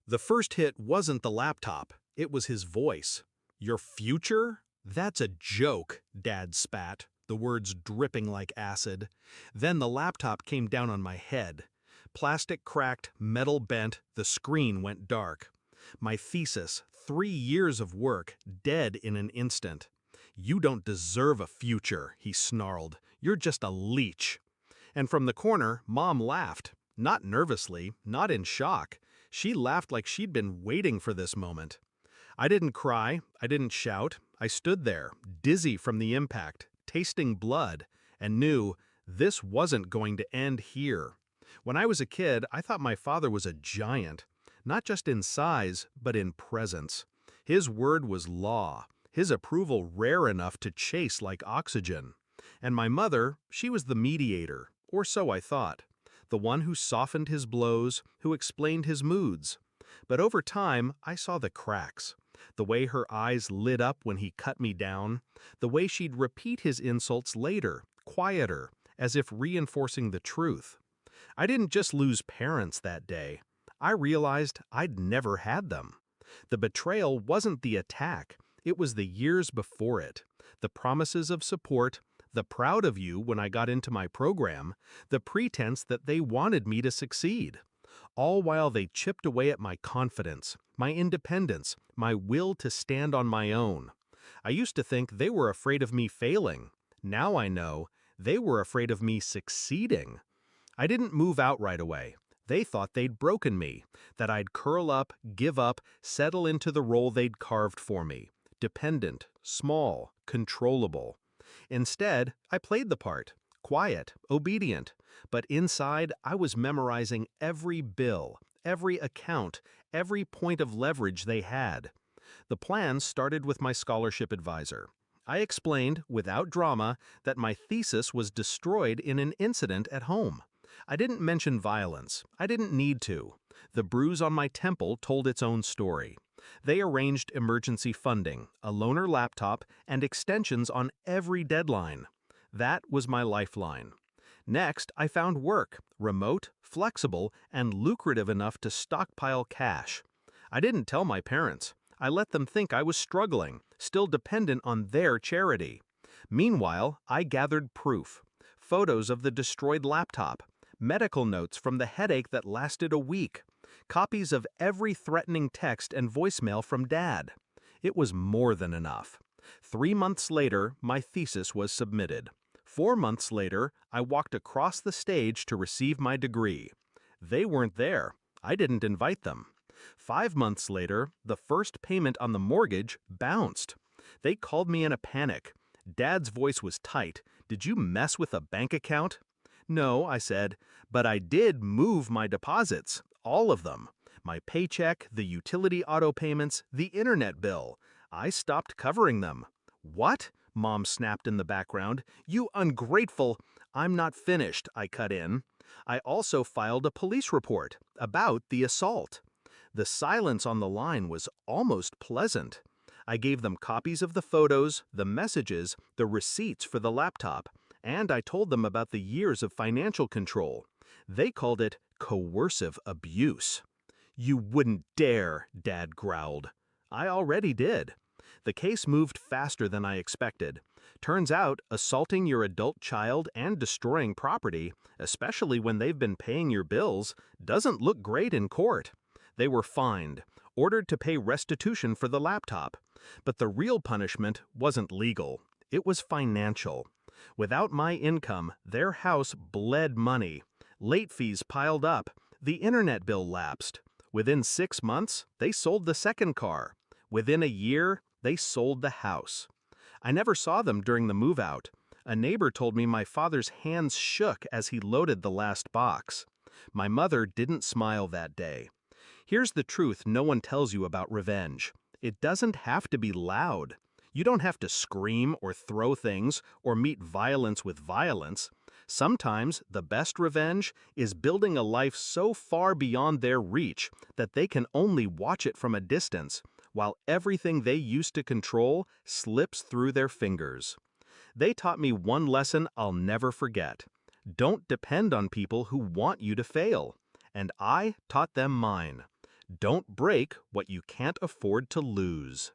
The first hit wasn't the laptop, it was his voice. Your future? That's a joke, Dad spat, the words dripping like acid. Then the laptop came down on my head. Plastic cracked, metal bent, the screen went dark. My thesis, 3 years of work, dead in an instant. You don't deserve a future, he snarled. You're just a leech. And from the corner, Mom laughed. Not nervously, not in shock. She laughed like she'd been waiting for this moment. I didn't cry, I didn't shout. I stood there, dizzy from the impact, tasting blood, and knew this wasn't going to end here. When I was a kid, I thought my father was a giant, not just in size, but in presence. His word was law, his approval rare enough to chase like oxygen. And my mother, she was the mediator, or so I thought. The one who softened his blows, who explained his moods. But over time, I saw the cracks. The way her eyes lit up when he cut me down, the way she'd repeat his insults later, quieter, as if reinforcing the truth. I didn't just lose parents that day. I realized I'd never had them. The betrayal wasn't the attack, it was the years before it. The promises of support, the proud of you when I got into my program, the pretense that they wanted me to succeed. All while they chipped away at my confidence, my independence, my will to stand on my own. I used to think they were afraid of me failing. Now I know they were afraid of me succeeding. I didn't move out right away. They thought they'd broken me, that I'd curl up, give up, settle into the role they'd carved for me. Dependent, small, controllable. Instead, I played the part, quiet, obedient, but inside I was memorizing every bill, every account, every point of leverage they had. The plan started with my scholarship advisor. I explained, without drama, that my thesis was destroyed in an incident at home. I didn't mention violence. I didn't need to. The bruise on my temple told its own story. They arranged emergency funding, a loaner laptop, and extensions on every deadline. That was my lifeline. Next, I found work, remote, flexible, and lucrative enough to stockpile cash. I didn't tell my parents. I let them think I was struggling, still dependent on their charity. Meanwhile, I gathered proof. Photos of the destroyed laptop, medical notes from the headache that lasted a week, copies of every threatening text and voicemail from Dad. It was more than enough. 3 months later, my thesis was submitted. 4 months later, I walked across the stage to receive my degree. They weren't there. I didn't invite them. 5 months later, the first payment on the mortgage bounced. They called me in a panic. Dad's voice was tight. "Did you mess with a bank account?" "No," I said, "but I did move my deposits, all of them. My paycheck, the utility auto payments, the internet bill. I stopped covering them." "What?" Mom snapped in the background. "You ungrateful—" "I'm not finished," I cut in. "I also filed a police report about the assault." The silence on the line was almost pleasant. I gave them copies of the photos, the messages, the receipts for the laptop, and I told them about the years of financial control. They called it coercive abuse. "You wouldn't dare," Dad growled. I already did. The case moved faster than I expected. Turns out, assaulting your adult child and destroying property, especially when they've been paying your bills, doesn't look great in court. They were fined, ordered to pay restitution for the laptop. But the real punishment wasn't legal. It was financial. Without my income, their house bled money. Late fees piled up. The internet bill lapsed. Within 6 months, they sold the second car. Within a year, they sold the house. I never saw them during the move-out. A neighbor told me my father's hands shook as he loaded the last box. My mother didn't smile that day. Here's the truth no one tells you about revenge. It doesn't have to be loud. You don't have to scream or throw things or meet violence with violence. Sometimes the best revenge is building a life so far beyond their reach that they can only watch it from a distance, while everything they used to control slips through their fingers. They taught me one lesson I'll never forget. Don't depend on people who want you to fail. And I taught them mine. Don't break what you can't afford to lose.